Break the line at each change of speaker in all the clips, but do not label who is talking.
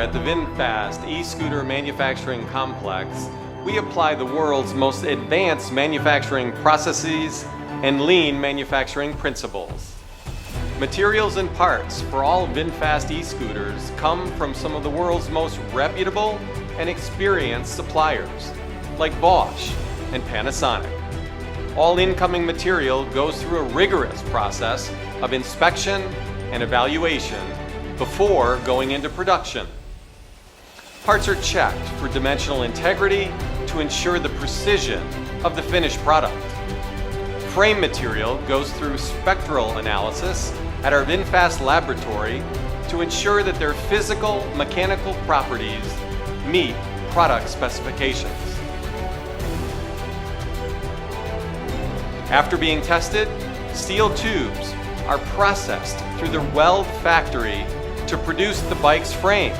at the Vinfast e-scooter manufacturing complex, we apply the world's most advanced manufacturing processes and lean manufacturing principles. Materials and parts for all Vinfast e-scooters come from some of the world's most reputable and experienced suppliers, like Bosch and Panasonic. All incoming material goes through a rigorous process of inspection and evaluation before going into production. Parts are checked for dimensional integrity to ensure the precision of the finished product. Frame material goes through spectral analysis at our Vinfast laboratory to ensure that their physical, mechanical properties meet product specifications. After being tested, steel tubes are processed through the weld factory to produce the bike's frame.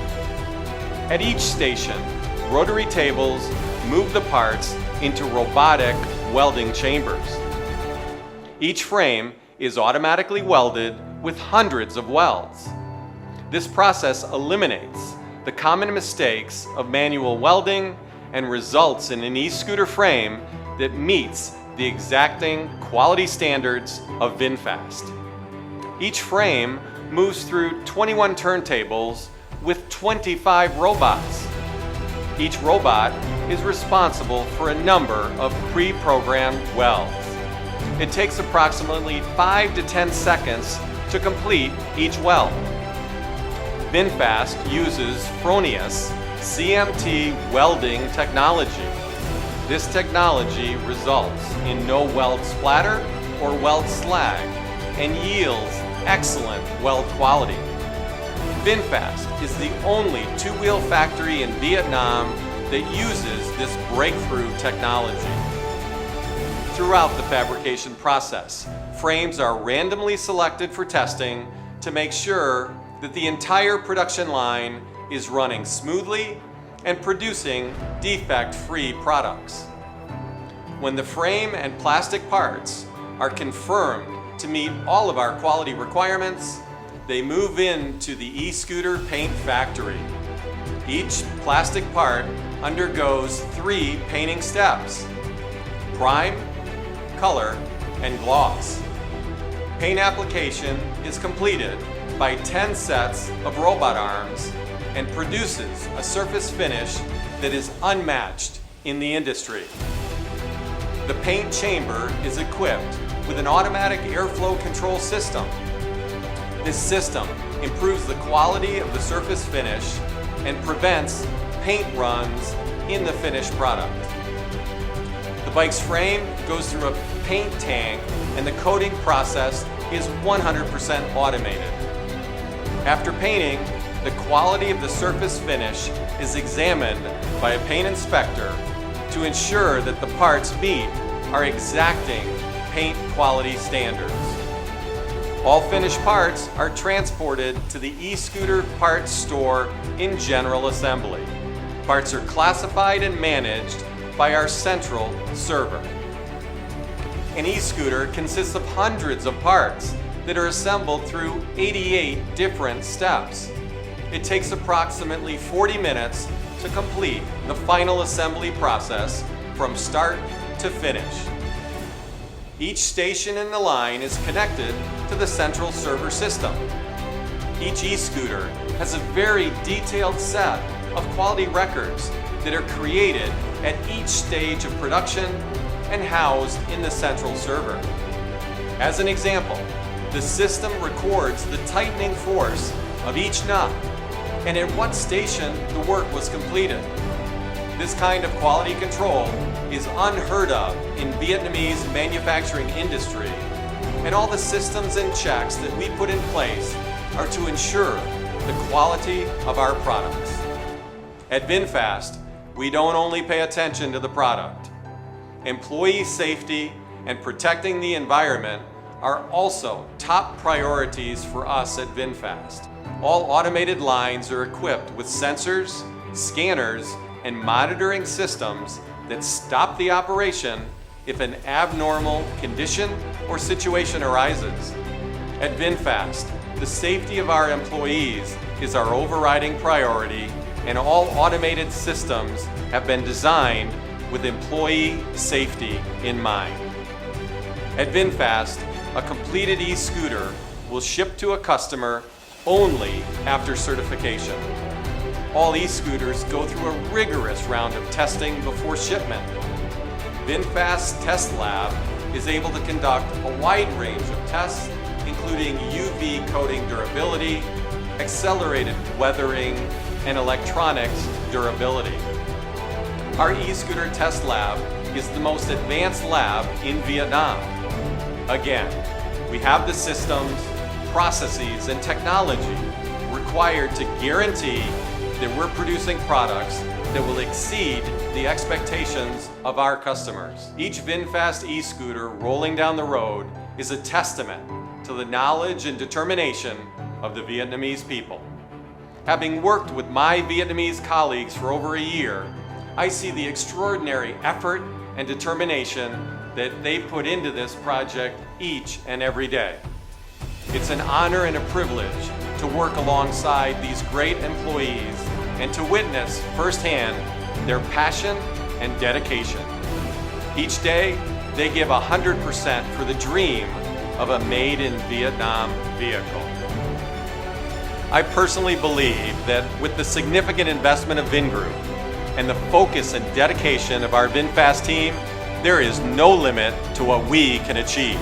At each station, rotary tables move the parts into robotic welding chambers. Each frame is automatically welded with hundreds of welds. This process eliminates the common mistakes of manual welding and results in an e-scooter frame that meets the exacting quality standards of Vinfast. Each frame moves through 21 turntables with 25 robots. Each robot is responsible for a number of pre-programmed welds. It takes approximately 5 to 10 seconds to complete each weld. Vinfast uses Fronius CMT welding technology. This technology results in no weld splatter or weld slag and yields excellent weld quality. Vinfast is the only two-wheel factory in Vietnam that uses this breakthrough technology. Throughout the fabrication process, frames are randomly selected for testing to make sure that the entire production line is running smoothly and producing defect-free products. When the frame and plastic parts are confirmed to meet all of our quality requirements, they move into the e-scooter paint factory. Each plastic part undergoes 3 painting steps: prime, color, and gloss. Paint application is completed by 10 sets of robot arms and produces a surface finish that is unmatched in the industry. The paint chamber is equipped with an automatic airflow control system. This system improves the quality of the surface finish and prevents paint runs in the finished product. The bike's frame goes through a paint tank and the coating process is 100% automated. After painting, the quality of the surface finish is examined by a paint inspector to ensure that the parts meet our exacting paint quality standards. All finished parts are transported to the e-scooter parts store in general assembly. Parts are classified and managed by our central server. An e-scooter consists of hundreds of parts that are assembled through 88 different steps. It takes approximately 40 minutes to complete the final assembly process from start to finish. Each station in the line is connected to the central server system. Each e-scooter has a very detailed set of quality records that are created at each stage of production and housed in the central server. As an example, the system records the tightening force of each nut and at what station the work was completed. This kind of quality control is unheard of in Vietnamese manufacturing industry, and all the systems and checks that we put in place are to ensure the quality of our products. At Vinfast, we don't only pay attention to the product. Employee safety and protecting the environment are also top priorities for us at Vinfast. All automated lines are equipped with sensors, scanners, and monitoring systems that stop the operation if an abnormal condition or situation arises. At Vinfast, The safety of our employees is our overriding priority, and all automated systems have been designed with employee safety in mind. At Vinfast, a completed e-scooter will ship to a customer only after certification. All e-scooters go through a rigorous round of testing before shipment. Vinfast Test Lab is able to conduct a wide range of tests, including UV coating durability, accelerated weathering, and electronics durability. Our e-scooter test lab is the most advanced lab in Vietnam. Again, we have the systems, processes, and technology required to guarantee that we're producing products that will exceed the expectations of our customers. Each Vinfast e-scooter rolling down the road is a testament to the knowledge and determination of the Vietnamese people. Having worked with my Vietnamese colleagues for over a year, I see the extraordinary effort and determination that they put into this project each and every day. It's an honor and a privilege to work alongside these great employees and to witness firsthand their passion and dedication. Each day, they give 100% for the dream of a made-in-Vietnam vehicle. I personally believe that with the significant investment of Vingroup and the focus and dedication of our Vinfast team, there is no limit to what we can achieve.